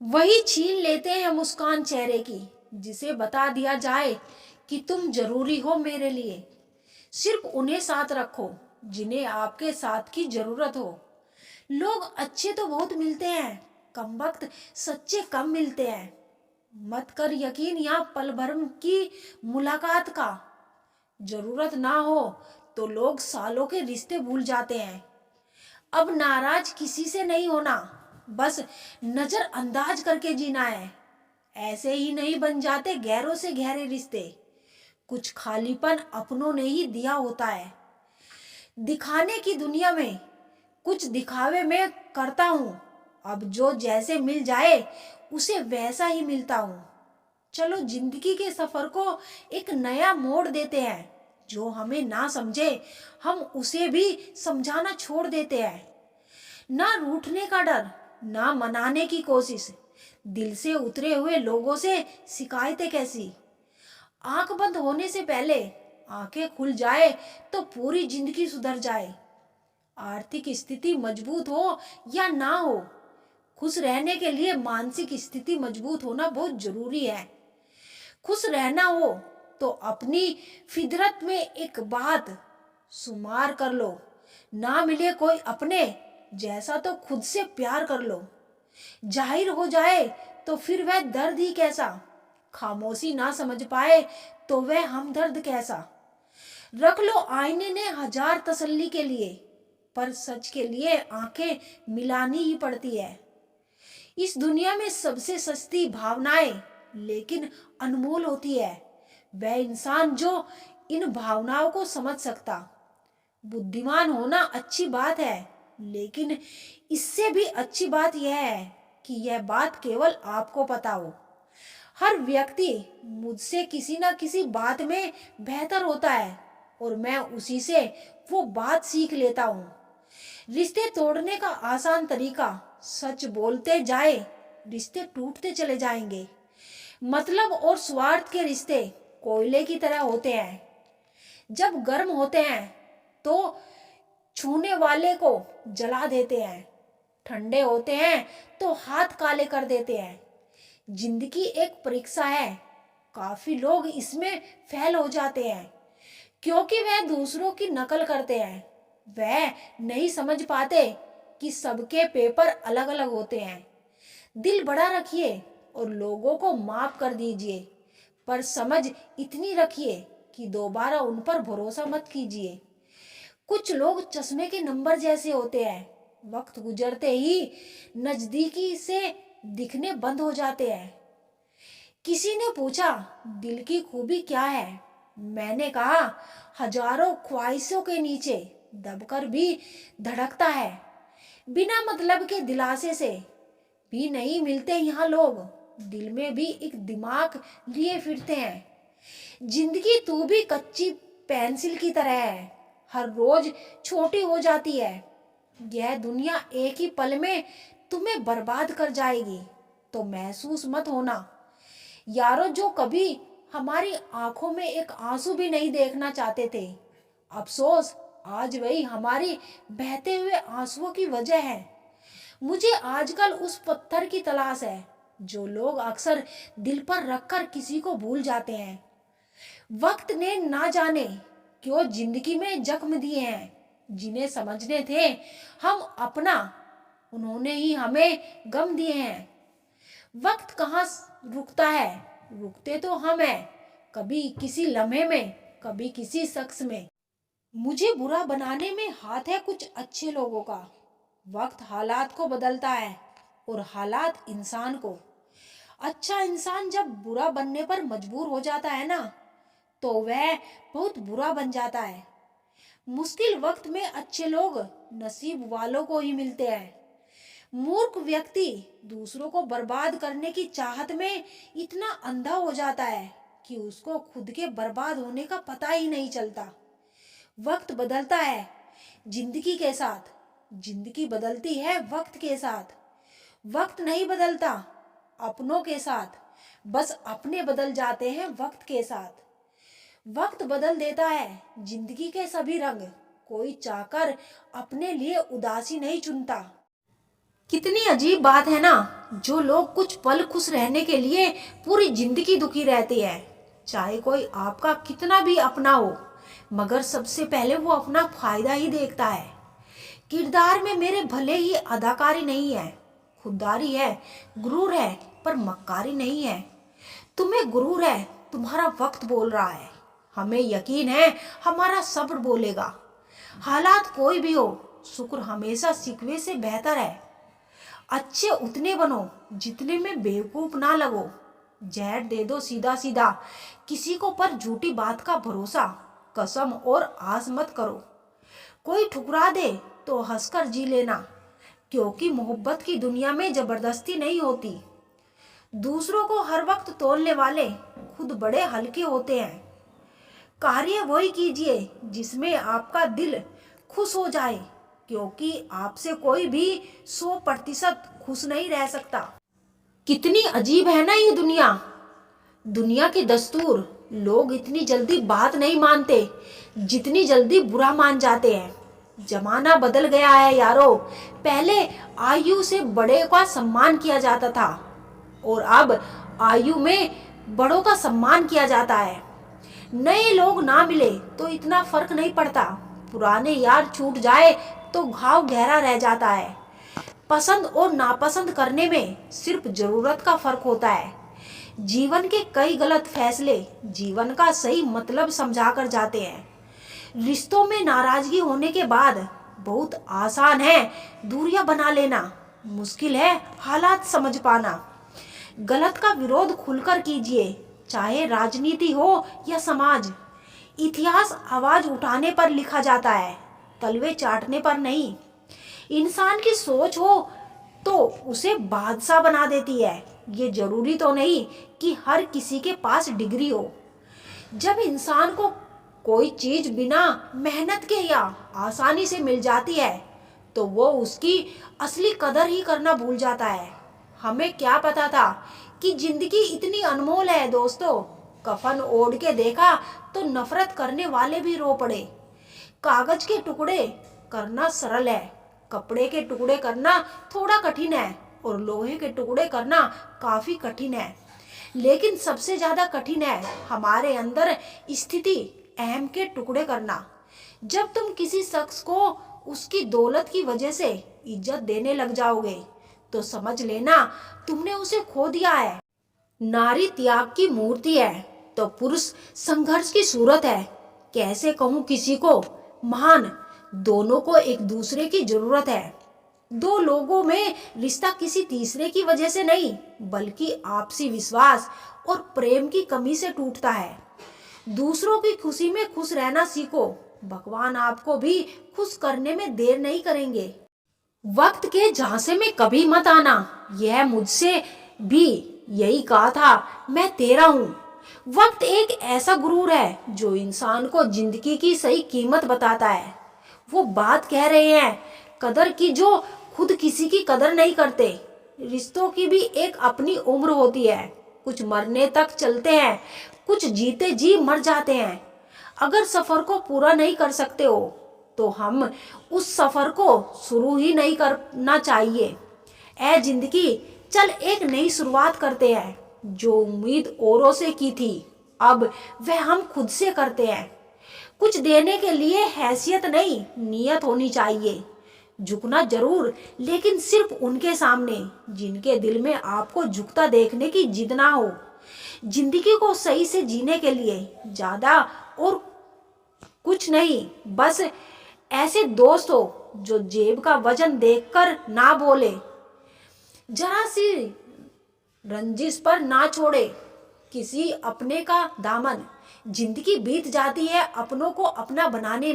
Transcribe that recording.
वही छीन लेते हैं मुस्कान चेहरे की, जिसे बता दिया जाए कि तुम जरूरी हो मेरे लिए। सिर्फ उन्हें साथ रखो जिन्हें आपके साथ की जरूरत हो। लोग अच्छे तो बहुत मिलते हैं, कम वक्त सच्चे कम मिलते हैं। मत कर यकीन यहाँ पल भर की मुलाकात का। जरूरत ना हो तो लोग सालों के रिश्ते भूल जाते हैं। अब नाराज किसी से नहीं होना, बस नजरअंदाज करके जीना है। ऐसे ही नहीं बन जाते गहरों से गहरे रिश्ते। कुछ खालीपन अपनों ने ही दिया होता है। दिखाने की दुनिया में कुछ दिखावे में करता हूँ। अब जो जैसे मिल जाए उसे वैसा ही मिलता हूँ। चलो जिंदगी के सफर को एक नया मोड़ देते हैं। जो हमें ना समझे हम उसे भी समझाना छोड़ देते हैं। ना रूठने का डर, ना मनाने की कोशिश। दिल से उतरे हुए लोगों से शिकायतें कैसी। आंख बंद होने से पहले आंखें खुल जाए तो पूरी जिंदगी सुधर जाए। आर्थिक स्थिति मजबूत हो या ना हो, खुश रहने के लिए मानसिक स्थिति मजबूत होना बहुत जरूरी है। खुश रहना हो तो अपनी फितरत में एक बात शुमार कर लो। ना मिले कोई अपने जैसा तो खुद से प्यार कर लो। जाहिर हो जाए तो फिर वह दर्द ही कैसा। खामोशी ना समझ पाए तो वह हमदर्द कैसा। रख लो आईने ने हजार तसल्ली के लिए, पर सच के लिए आंखें मिलानी ही पड़ती है। इस दुनिया में सबसे सस्ती भावनाएं लेकिन अनमोल होती है वह इंसान जो इन भावनाओं को समझ सकता। बुद्धिमान होना अच्छी बात है, लेकिन इससे भी अच्छी बात यह है कि यह बात केवल आपको पता हो। हर व्यक्ति मुझसे किसी ना किसी बात में बेहतर होता है और मैं उसी से वो बात सीख लेता हूँ। रिश्ते तोड़ने का आसान तरीका, सच बोलते जाए रिश्ते टूटते चले जाएंगे। मतलब और स्वार्थ के रिश्ते कोयले की तरह होते हैं। जब गर्म होते हैं तो छूने वाले को जला देते हैं, ठंडे होते हैं तो हाथ काले कर देते हैं। जिंदगी एक परीक्षा है। काफी लोग इसमें फेल हो जाते हैं क्योंकि वह दूसरों की नकल करते हैं। वह नहीं समझ पाते कि सबके पेपर अलग अलग होते हैं। दिल बड़ा रखिए और लोगों को माफ कर दीजिए, पर समझ इतनी रखिए कि दोबारा उन पर भरोसा मत कीजिए। कुछ लोग चश्मे के नंबर जैसे होते हैं, वक्त गुजरते ही नजदीकी से दिखने बंद हो जाते हैं। किसी ने पूछा दिल की खूबी क्या है। मैंने कहा हजारों ख्वाहिशों के नीचे दबकर भी धड़कता है। बिना मतलब के दिलासे से भी नहीं मिलते यहाँ लोग। दिल में भी एक दिमाग लिए फिरते हैं। जिंदगी तू भी कच्ची पेंसिल की तरह है, हर रोज छोटी हो जाती है। यह दुनिया एक ही पल में तुम्हें बर्बाद कर जाएगी, तो महसूस मत होना। यारों जो कभी हमारी आंखों में एक आंसू भी नहीं देखना चाहते थे, अफसोस आज वही हमारी बहते हुए आंसुओं की वजह है। मुझे आजकल उस पत्थर की तलाश है जो लोग अक्सर दिल पर रखकर किसी को भूल जाते हैं। वक्त ने ना जाने क्यों जिंदगी में जख्म दिए हैं। जिन्हें समझने थे हम अपना, उन्होंने ही हमें गम दिए हैं। वक्त कहाँ रुकता है, रुकते तो हम हैं। कभी किसी लम्हे में, कभी किसी शख्स में। मुझे बुरा बनाने में हाथ है कुछ अच्छे लोगों का। वक्त हालात को बदलता है और हालात इंसान को। अच्छा इंसान जब बुरा बनने पर मजबूर हो जाता है ना, तो वह बहुत बुरा बन जाता है। मुश्किल वक्त में अच्छे लोग नसीब वालों को ही मिलते हैं। मूर्ख व्यक्ति दूसरों को बर्बाद करने की चाहत में इतना अंधा हो जाता है कि उसको खुद के बर्बाद होने का पता ही नहीं चलता। वक्त बदलता है जिंदगी के साथ, जिंदगी बदलती है वक्त के साथ। वक्त नहीं बदलता अपनों के साथ, बस अपने बदल जाते हैं वक्त के साथ। वक्त बदल देता है जिंदगी के सभी रंग, कोई चाहकर अपने लिए उदासी नहीं चुनता। कितनी अजीब बात है ना, जो लोग कुछ पल खुश रहने के लिए पूरी जिंदगी दुखी रहते हैं। चाहे कोई आपका कितना भी अपना हो, मगर सबसे पहले वो अपना फायदा ही देखता है। किरदार में मेरे भले ही अदाकारी नहीं है, खुददारी है, गुरूर है, पर मक्कारी नहीं है। तुम्हें गुरूर है, तुम्हारा वक्त बोल रहा है। हमें यकीन है हमारा सब्र बोलेगा। हालात कोई भी हो, शुक्र हमेशा शिकवे से बेहतर है। अच्छे उतने बनो जितने में बेवकूफ ना लगो। जहर दे दो सीधा सीधा किसी को, पर झूठी बात का भरोसा कसम और आस मत करो। कोई ठुकरा दे तो हंसकर जी लेना, क्योंकि मोहब्बत की दुनिया में जबरदस्ती नहीं होती। दूसरों को हर वक्त तोलने वाले खुद बड़े हल्के होते हैं। कार्य वही कीजिए जिसमें आपका दिल खुश हो जाए, क्योंकि आपसे कोई भी 100% खुश नहीं रह सकता। कितनी अजीब है ना ये दुनिया, दुनिया की दस्तूर। लोग इतनी जल्दी बात नहीं मानते जितनी जल्दी बुरा मान जाते हैं। जमाना बदल गया है यारो। पहले आयु से बड़े का सम्मान किया जाता था, और अब आयु में बड़ों का सम्मान किया जाता है। नए लोग ना मिले तो इतना फर्क नहीं पड़ता, पुराने यार छूट जाए तो घाव गहरा रह जाता है। पसंद और नापसंद करने में सिर्फ जरूरत का फर्क होता है। जीवन के कई गलत फैसले जीवन का सही मतलब समझा कर जाते हैं। रिश्तों में नाराजगी होने के बाद बहुत आसान है दूरियां बना लेना, मुश्किल है हालात समझ पाना। गलत का विरोध खुलकर कीजिए, चाहे राजनीति हो या समाज। इतिहास आवाज उठाने पर लिखा जाता है, तलवे चाटने पर नहीं। इंसान की सोच हो तो उसे बादशाह बना देती है। ये जरूरी तो नहीं कि हर किसी के पास डिग्री हो। जब इंसान को कोई चीज बिना मेहनत के या आसानी से मिल जाती है, तो वो उसकी असली कदर ही करना भूल जाता है। हमें क्या पता था कि जिंदगी इतनी अनमोल है दोस्तों। कफन ओढ़ के देखा तो नफरत करने वाले भी रो पड़े। कागज के टुकड़े करना सरल है, कपड़े के टुकड़े करना थोड़ा कठिन है, और लोहे के टुकड़े करना काफी कठिन है। लेकिन सबसे ज्यादा कठिन है हमारे अंदर स्थिति अहम के टुकड़े करना। जब तुम किसी शख्स को उसकी दौलत की वजह से इज्जत देने लग जाओगे, तो समझ लेना तुमने उसे खो दिया है। नारी त्याग की मूर्ति है तो पुरुष संघर्ष की सूरत है। कैसे कहूँ किसी को महान, दोनों को एक दूसरे की जरूरत है। दो लोगों में रिश्ता किसी तीसरे की वजह से नहीं, बल्कि आपसी विश्वास और प्रेम की कमी से टूटता है। दूसरों की खुशी में खुश रहना सीखो, भगवान आपको भी खुश करने में देर नहीं करेंगे। वक्त के झांसे में कभी मत आना, यह मुझसे भी यही कहा था, मैं तेरा हूँ। वक्त एक ऐसा गुरूर है जो इंसान को जिंदगी की सही कीमत बताता है। वो बात कह रहे हैं कदर की जो खुद किसी की कदर नहीं करते। रिश्तों की भी एक अपनी उम्र होती है, कुछ मरने तक चलते हैं, कुछ जीते जी मर जाते हैं। अगर सफर को पूरा नहीं कर सकते हो तो हम उस सफर को शुरू ही नहीं करना चाहिए। ऐ जिंदगी चल एक नई शुरुआत करते हैं। जो उम्मीद औरों से की थी अब वह हम खुद से करते हैं। कुछ देने के लिए हैसियत नहीं, नियत होनी चाहिए। झुकना जरूर, लेकिन सिर्फ उनके सामने जिनके दिल में आपको झुकता देखने की जिद ना हो। जिंदगी को सही से जीने के लिए ज्यादा और कुछ नहीं, बस ऐसे दोस्त हो जो जेब का वजन देखकर ना बोले, जरा सी रंजिश पर ना छोड़े किसी अपने का दामन। जिंदगी बीत जाती है अपनों को अपना बनाने में,